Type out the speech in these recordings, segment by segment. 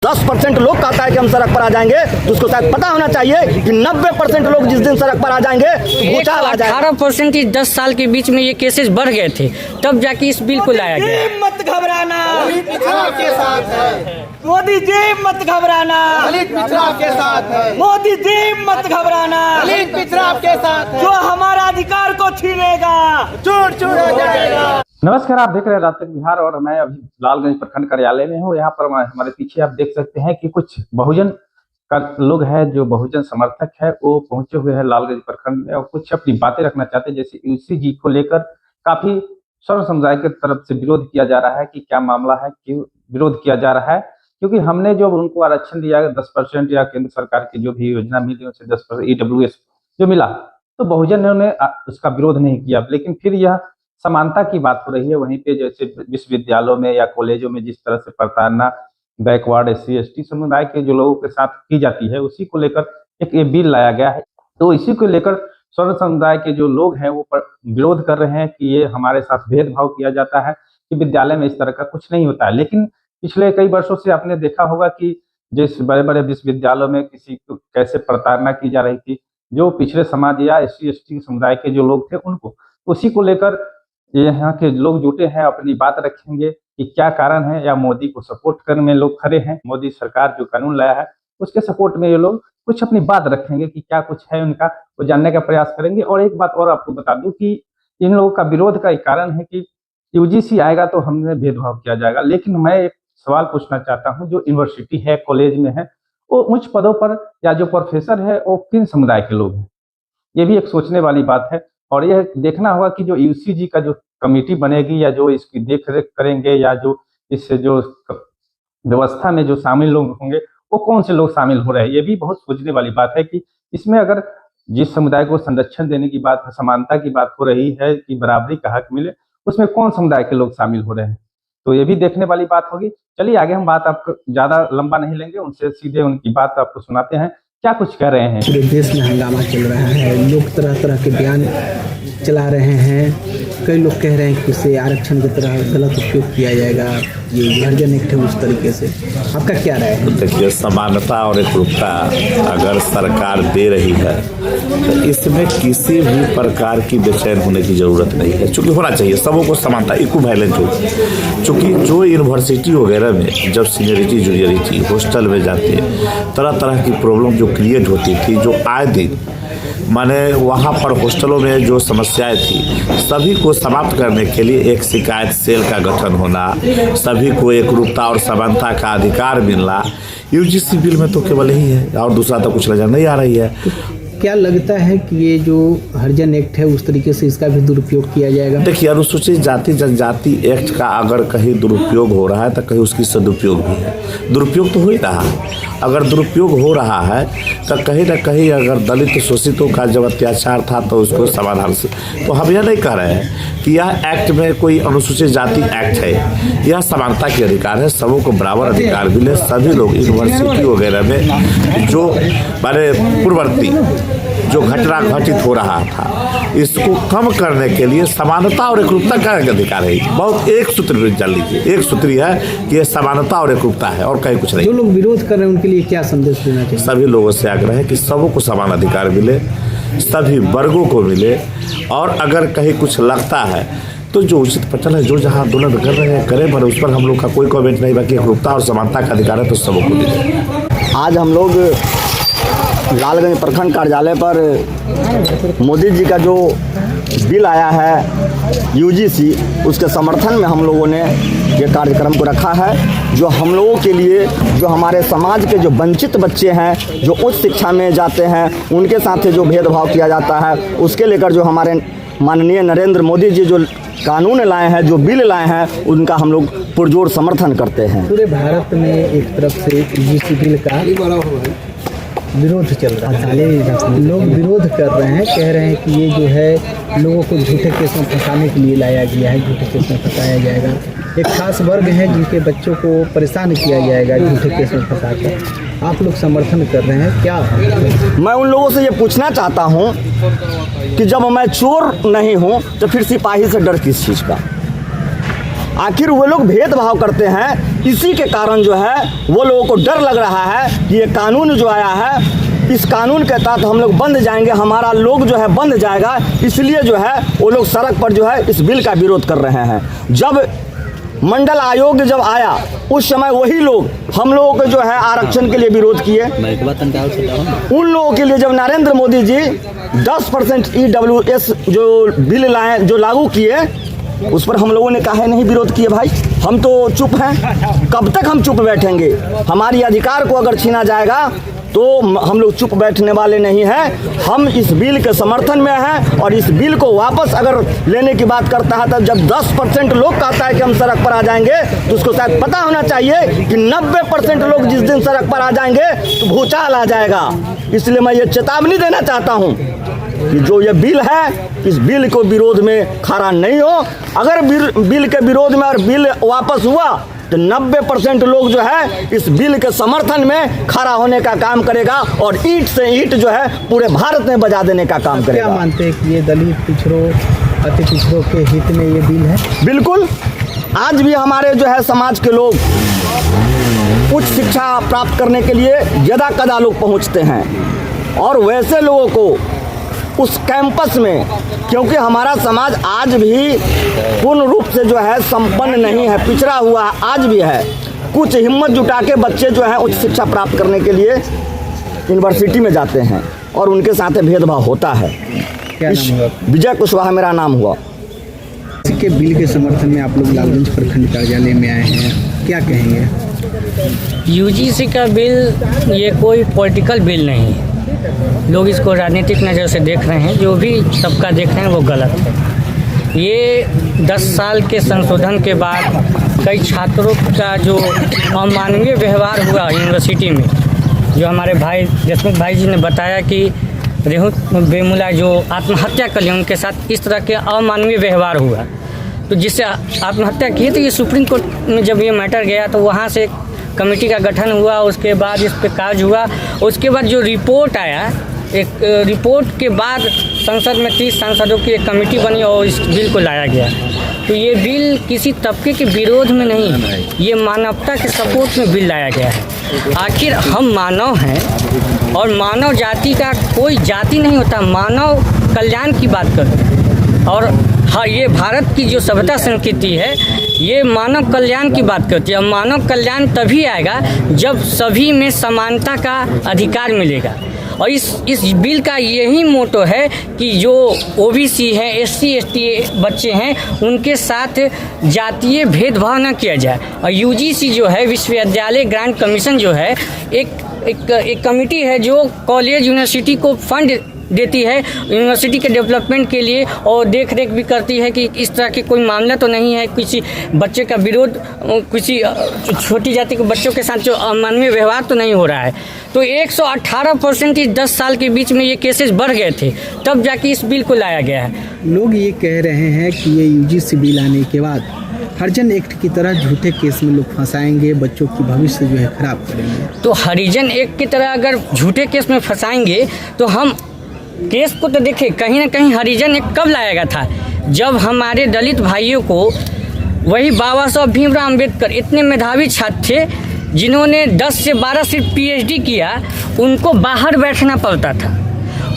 10% लोग कहता है कि हम सड़क पर आ जाएंगे, तो उसको शायद पता होना चाहिए कि 90% लोग जिस दिन सड़क पर आ जाएंगे तो भूचाल आ जाएगा। 18% इस 10 साल के बीच में ये केसेस बढ़ गए थे, तब जाके इस बिल को लाया गया। मत घबराना, के साथ है मोदी जी, मत घबराना, पिछड़ा के साथ है मोदी जी, मत घबराना, पिछड़ा के साथ है। जो हमारा अधिकार को छीनेगा चूर चूर हो जाएगा। नमस्कार, आप देख रहे हैं रात तक बिहार और मैं अभी लालगंज प्रखंड कार्यालय में हूँ। यहाँ पर हमारे पीछे आप देख सकते हैं कि कुछ बहुजन का लोग हैं, जो बहुजन समर्थक है, वो पहुंचे हुए हैं लालगंज प्रखंड में और कुछ अपनी बातें रखना चाहते हैं। जैसे यूसी जी को लेकर काफी सर्व समुदाय की तरफ से विरोध किया जा रहा है कि क्या मामला है, क्यों विरोध किया जा रहा है। क्योंकि हमने जो उनको आरक्षण दिया 10% या केंद्र सरकार की जो भी योजना मिली उससे 10% EWS जो मिला, तो बहुजन ने उसका विरोध नहीं किया। लेकिन फिर यह समानता की बात हो रही है। वहीं पे जैसे विश्वविद्यालयों में या कॉलेजों में जिस तरह से प्रताड़ना बैकवर्ड SC ST समुदाय के जो लोगों के साथ की जाती है, उसी को लेकर एक ये बिल लाया गया है। तो इसी को लेकर सर्व समुदाय के जो लोग हैं वो विरोध कर रहे हैं कि ये हमारे साथ भेदभाव किया जाता है, कि विद्यालय में इस तरह का कुछ नहीं होता है। लेकिन पिछले कई वर्षों से आपने देखा होगा कि जिस बड़े बड़े विश्वविद्यालयों में किसी को कैसे प्रताड़ना की जा रही थी, जो पिछड़े समाज या SC ST समुदाय के जो लोग थे उनको, उसी को लेकर यहाँ के लोग जुटे हैं, अपनी बात रखेंगे कि क्या कारण है, या मोदी को सपोर्ट करने में लोग खड़े हैं। मोदी सरकार जो कानून लाया है उसके सपोर्ट में ये लोग कुछ अपनी बात रखेंगे कि क्या कुछ है उनका, वो जानने का प्रयास करेंगे। और एक बात और आपको बता दूं कि इन लोगों का विरोध का एक कारण है कि UGC आएगा तो हमने भेदभाव किया जाएगा। लेकिन मैं एक सवाल पूछना चाहता हूँ, जो यूनिवर्सिटी है, कॉलेज में है, वो उच्च पदों पर या जो प्रोफेसर है वो किन समुदाय के लोग हैं, ये भी एक सोचने वाली बात है। और यह देखना होगा कि जो UCG का जो कमेटी बनेगी या जो इसकी देख रेख करेंगे या जो इससे जो व्यवस्था में जो शामिल लोग होंगे वो कौन से लोग शामिल हो रहे हैं, ये भी बहुत सोचने वाली बात है। कि इसमें अगर जिस समुदाय को संरक्षण देने की बात है, समानता की बात हो रही है कि बराबरी का हक मिले, उसमें कौन समुदाय के लोग शामिल हो रहे हैं, तो ये भी देखने वाली बात होगी। चलिए आगे हम बात आपको ज्यादा लंबा नहीं लेंगे, उनसे सीधे उनकी बात आपको सुनाते हैं, क्या कुछ कह रहे हैं। पूरे देश में हंगामा चल रहा है, लोग तरह तरह के बयान चला रहे हैं। कई लोग कह रहे हैं कि इसे आरक्षण की तरह गलत उपयोग किया जाएगा, ये हरिजन एक्ट है उस तरीके से। आपका क्या राय है? देखिए, समानता और एकरूपता अगर सरकार दे रही है तो इसमें किसी भी प्रकार की बेचैन होने की जरूरत नहीं है। चूंकि होना चाहिए सबों को समानता, इक्विवेलेंट हो। चूंकि जो यूनिवर्सिटी वगैरह में जब सीनियरिटी जूनियरिटी हॉस्टल में जाते तरह तरह की प्रॉब्लम जो क्रिएट होती थी, जो आए दिन माने वहाँ पर हॉस्टलों में जो समस्याएं थी, सभी को समाप्त करने के लिए एक शिकायत सेल का गठन होना, सभी को एकरूपता और समानता का अधिकार मिलना, UGC बिल में तो केवल यही है और दूसरा तो कुछ नजर नहीं आ रही है। क्या लगता है कि ये जो हरिजन एक्ट है उस तरीके से इसका भी दुरुपयोग किया जाएगा? देखिए, अनुसूचित जाति जनजाति एक्ट का अगर कहीं दुरुपयोग हो रहा है तो कहीं उसकी सदुपयोग भी है। दुरुपयोग तो हो ही रहा है। अगर दुरुपयोग हो रहा है तो कहीं ना कहीं अगर दलित शोषितों का जब अत्याचार था तो उसको समाधान से, तो हम यह नहीं कह रहे हैं कि यह एक्ट में कोई अनुसूचित जाति एक्ट है। यह समानता के अधिकार है, सबों को बराबर अधिकार मिले। सभी लोग यूनिवर्सिटी वगैरह में जो हमारे पूर्ववर्ती जो घटना घटित हो रहा था, इसको कम करने के लिए समानता और एकरूपता का अधिकार है। बहुत एक सूत्र जान लीजिए, एक सूत्री है कि यह समानता और एकरूपता है और कहीं कुछ नहीं। जो लोग विरोध कर रहे हैं उनके लिए क्या संदेश देना चाहिए? सभी लोगों से आग्रह है कि सबों को समान अधिकार मिले, सभी वर्गों को मिले। और अगर कहीं कुछ लगता है तो जो उचित पचल है, जो जहाँ आंदोलन कर रहे हैं करें, पर उस पर हम लोग का कोई कमेंट नहीं। बाकी एकरूपता और समानता का अधिकार है तो सबों को मिले। आज हम लोग लालगंज प्रखंड कार्यालय पर मोदी जी का जो बिल आया है UGC, उसके समर्थन में हम लोगों ने ये कार्यक्रम को रखा है। जो हम लोगों के लिए, जो हमारे समाज के जो वंचित बच्चे हैं, जो उच्च शिक्षा में जाते हैं, उनके साथ जो भेदभाव किया जाता है, उसके लेकर जो हमारे माननीय नरेंद्र मोदी जी जो कानून लाए हैं, जो बिल लाए हैं, उनका हम लोग पुरजोर समर्थन करते हैं। पूरे भारत में एक तरफ से UGC बिल का विरोध चल रहा है, लोग विरोध कर रहे हैं, कह रहे हैं कि ये जो है लोगों को झूठे केस में फंसाने के लिए लाया गया है, झूठे केस में फंसाया जाएगा। एक खास वर्ग है जिनके बच्चों को परेशान किया जाएगा झूठे केस में फंसाकर। आप लोग समर्थन कर रहे हैं क्या? मैं उन लोगों से ये पूछना चाहता हूँ कि जब मैं चोर नहीं हूँ तो फिर सिपाही से डर किस चीज़ का? आखिर वो लोग भेदभाव करते हैं। इसी के कारण जो है वो लोगों को डर लग रहा है कि ये कानून जो आया है, इस कानून के तहत हम लोग बंद जाएंगे, हमारा लोग जो है बंद जाएगा। इसलिए जो है वो लोग सड़क पर जो है इस बिल का विरोध कर रहे हैं। जब मंडल आयोग जब आया उस समय वही लोग हम लोगों को जो है आरक्षण के लिए विरोध किए। उन लोगों के लिए जब नरेंद्र मोदी जी 10% EWS जो बिल लाए, जो लागू किए, उस पर हम लोगों ने काहे नहीं विरोध किए भाई? हम तो चुप हैं। कब तक हम चुप बैठेंगे? हमारी अधिकार को अगर छीना जाएगा तो हम लोग चुप बैठने वाले नहीं हैं। हम इस बिल के समर्थन में हैं और इस बिल को वापस अगर लेने की बात करता है, तब जब 10% लोग कहता है कि हम सड़क पर आ जाएंगे, तो उसको शायद पता होना चाहिए कि 90% लोग जिस दिन सड़क पर आ जाएंगे तो भूचाल आ जाएगा। इसलिए मैं ये चेतावनी देना चाहता हूँ कि जो ये बिल है, इस बिल को विरोध में खड़ा नहीं हो। अगर बिल के विरोध में और बिल वापस हुआ तो 90% लोग जो है इस बिल के समर्थन में खड़ा होने का काम करेगा और ईंट से ईंट जो है पूरे भारत में बजा देने का काम करेगा। क्या मानते हैं कि ये दलित पिछड़ों, अति पिछड़ों के हित में ये बिल है? बिल्कुल। आज भी हमारे जो है समाज के लोग उच्च शिक्षा प्राप्त करने के लिए ज़्यादा कदा लोग पहुँचते हैं और वैसे लोगों को उस कैंपस में, क्योंकि हमारा समाज आज भी पूर्ण रूप से जो है संपन्न नहीं है, पिछड़ा हुआ आज भी है। कुछ हिम्मत जुटा के बच्चे जो है उच्च शिक्षा प्राप्त करने के लिए यूनिवर्सिटी में जाते हैं और उनके साथ भेदभाव होता है। क्या नाम हुआ? विजय कुशवाहा मेरा नाम हुआ। इसी के बिल के समर्थन में आप लोग लालगंज प्रखंड कार्यालय में आए हैं, क्या कहेंगे? UGC का बिल ये कोई पॉलिटिकल बिल नहीं है। लोग इसको राजनीतिक नज़र से देख रहे हैं, जो भी सबका देख रहे हैं वो गलत है। ये 10 साल के संशोधन के बाद कई छात्रों का जो अमानवीय व्यवहार हुआ यूनिवर्सिटी में, जो हमारे भाई देशमुख भाई जी ने बताया कि रेहू बेमुला जो आत्महत्या कर लिए, उनके साथ इस तरह के अमानवीय व्यवहार हुआ, तो जिससे आत्महत्या की। तो ये सुप्रीम कोर्ट में जब ये मैटर गया तो वहाँ से कमेटी का गठन हुआ, उसके बाद इस पर कार्य हुआ। उसके बाद जो रिपोर्ट आया, एक रिपोर्ट के बाद संसद में 30 सांसदों की एक कमेटी बनी और इस बिल को लाया गया। तो ये बिल किसी तबके के विरोध में नहीं है, ये मानवता के सपोर्ट में बिल लाया गया है। आखिर हम मानव हैं और मानव जाति का कोई जाति नहीं होता, मानव कल्याण की बात करते हैं। और हाँ, ये भारत की जो सभ्यता संस्कृति है ये मानव कल्याण की बात करती है। मानव कल्याण तभी आएगा जब सभी में समानता का अधिकार मिलेगा। और इस बिल का यही मोटो है कि जो OBC हैं, SC ST बच्चे हैं, उनके साथ जातीय भेदभाव न किया जाए। और UGC जो है, विश्वविद्यालय ग्रांट कमीशन जो है, एक कमेटी है जो कॉलेज यूनिवर्सिटी को फंड देती है यूनिवर्सिटी के डेवलपमेंट के लिए और देख रेख भी करती है कि इस तरह के कोई मामला तो नहीं है, किसी बच्चे का विरोध, किसी छोटी जाति के बच्चों के साथ जो अमानवीय व्यवहार तो नहीं हो रहा है। तो 118% इस 10 साल के बीच में ये केसेस बढ़ गए थे, तब जाके इस बिल को लाया गया है। लोग ये कह रहे हैं कि ये UGC बिल आने के बाद हरिजन एक्ट की तरह झूठे केस में लोग फंसाएंगे, बच्चों की भविष्य जो है खराब करेंगे। तो हरिजन एक्ट की तरह अगर झूठे केस में फंसाएंगे तो हम केस को तो देखें, कहीं ना कहीं हरिजन एक्ट कब लाया गया था? जब हमारे दलित भाइयों को वही बाबा साहब भीमराव अम्बेडकर इतने मेधावी छात्र थे जिन्होंने 10 से 12 सिर्फ PhD किया, उनको बाहर बैठना पड़ता था,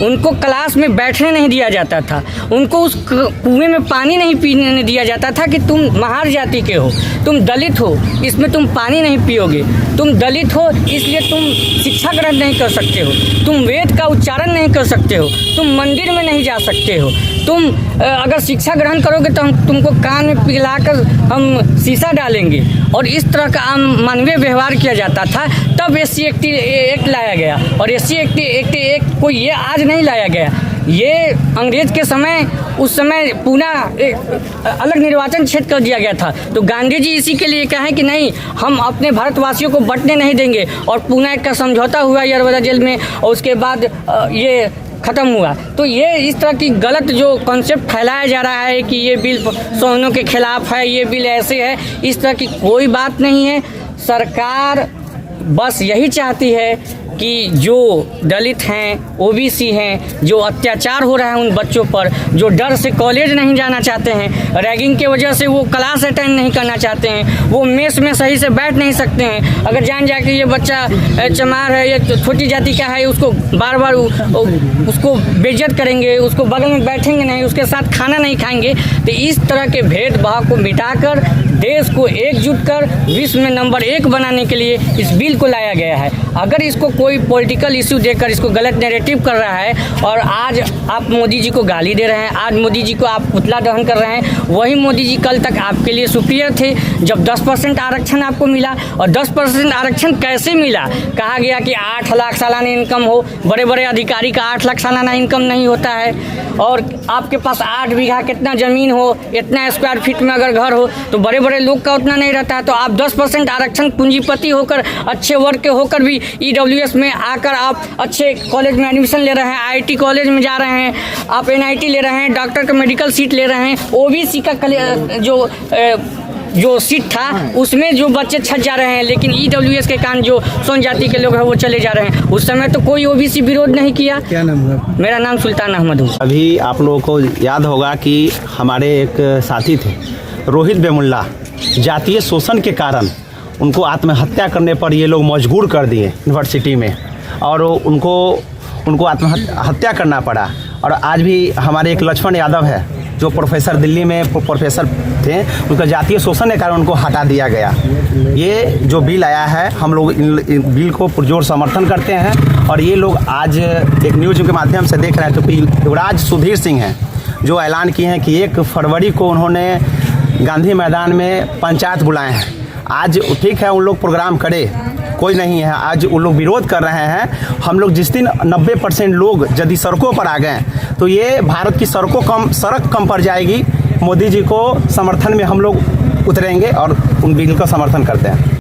उनको क्लास में बैठने नहीं दिया जाता था, उनको उस कुएं में पानी नहीं पीने दिया जाता था कि तुम महार जाति के हो, तुम दलित हो, इसमें तुम पानी नहीं पियोगे, तुम दलित हो इसलिए तुम शिक्षा ग्रहण नहीं कर सकते हो, तुम वेद का उच्चारण नहीं कर सकते हो, तुम मंदिर में नहीं जा सकते हो, तुम अगर शिक्षा ग्रहण करोगे तो हम तुमको कान में पिघलाकर हम शीशा डालेंगे। और इस तरह का अमानवीय व्यवहार किया जाता था। तब SC एक्ट लाया गया और SC एक्ट कोई ये आज नहीं लाया गया, ये अंग्रेज के समय, उस समय पूना एक अलग निर्वाचन क्षेत्र कर दिया गया था। तो गांधी जी इसी के लिए कहे कि नहीं, हम अपने भारतवासियों को बंटने नहीं देंगे और पूना का समझौता हुआ यरवदा जेल में और उसके बाद ये ख़त्म हुआ। तो ये इस तरह की गलत जो कॉन्सेप्ट फैलाया जा रहा है कि ये बिल सवर्णों के खिलाफ है, ये बिल ऐसे है, इस तरह की कोई बात नहीं है। सरकार बस यही चाहती है कि जो दलित हैं, ओबीसी हैं, जो अत्याचार हो रहा है उन बच्चों पर, जो डर से कॉलेज नहीं जाना चाहते हैं, रैगिंग की वजह से वो क्लास अटेंड नहीं करना चाहते हैं, वो मेस में सही से बैठ नहीं सकते हैं। अगर जान जाके ये बच्चा चमार है, ये छोटी जाति का है, उसको बार बार उसको बेइज्जत करेंगे, उसको बगल में बैठेंगे नहीं, उसके साथ खाना नहीं खाएंगे। तो इस तरह के भेदभाव को मिटाकर देश को एकजुट कर विश्व में नंबर 1 बनाने के लिए इस बिल को लाया गया है। अगर इसको कोई पॉलिटिकल इश्यू देकर इसको गलत नैरेटिव कर रहा है और आज आप मोदी जी को गाली दे रहे हैं, आज मोदी जी को आप पुतला दहन कर रहे हैं, वही मोदी जी कल तक आपके लिए सुपीरियर थे जब 10% आरक्षण आपको मिला। और 10% आरक्षण कैसे मिला? कहा गया कि 8 लाख सालाना इनकम हो, बड़े बड़े अधिकारी का 8 लाख सालाना इनकम नहीं होता है, और आपके पास 8 बीघा कितना ज़मीन हो, इतना स्क्वायर फीट में अगर घर हो, तो बड़े बड़े लोग का उतना नहीं रहता है। तो आप 10% आरक्षण पूंजीपति होकर, अच्छे वर्ग के होकर भी EWS में आकर आप अच्छे कॉलेज में एडमिशन ले रहे हैं, IIT कॉलेज में जा रहे हैं, आप NIT ले रहे हैं, डॉक्टर का मेडिकल सीट ले रहे हैं, OBC का जो सीट था उसमें जो बच्चे छट जा रहे हैं, लेकिन EWS के कारण जो सोन जाति के लोग हैं वो चले जा रहे हैं। उस समय तो कोई OBC विरोध नहीं किया। क्या नाम है? मेरा नाम सुल्तान अहमद हूँ। अभी आप लोगों को याद होगा कि हमारे एक साथी थे रोहित वेमुल्ला, जातीय शोषण के कारण उनको आत्महत्या करने पर ये लोग मजबूर कर दिए यूनिवर्सिटी में, और उनको आत्महत्या करना पड़ा। और आज भी हमारे एक लक्ष्मण यादव है जो प्रोफेसर, दिल्ली में प्रोफेसर थे, उनका जातीय शोषण के कारण उनको हटा दिया गया। ये जो बिल आया है, हम लोग इन बिल को पुरजोर समर्थन करते हैं। और ये लोग आज एक न्यूज़ के माध्यम से देख रहे हैं, तो युवराज सुधीर सिंह हैं जो ऐलान किए हैं कि 1 फरवरी को उन्होंने गांधी मैदान में पंचायत बुलाए हैं। आज ठीक है, उन लोग प्रोग्राम करे, कोई नहीं है, आज उन लोग विरोध कर रहे हैं। हम लोग जिस दिन 90% लोग यदि सड़कों पर आ गए तो ये भारत की सड़क कम पड़ जाएगी। मोदी जी को समर्थन में हम लोग उतरेंगे और उन बिल का समर्थन करते हैं।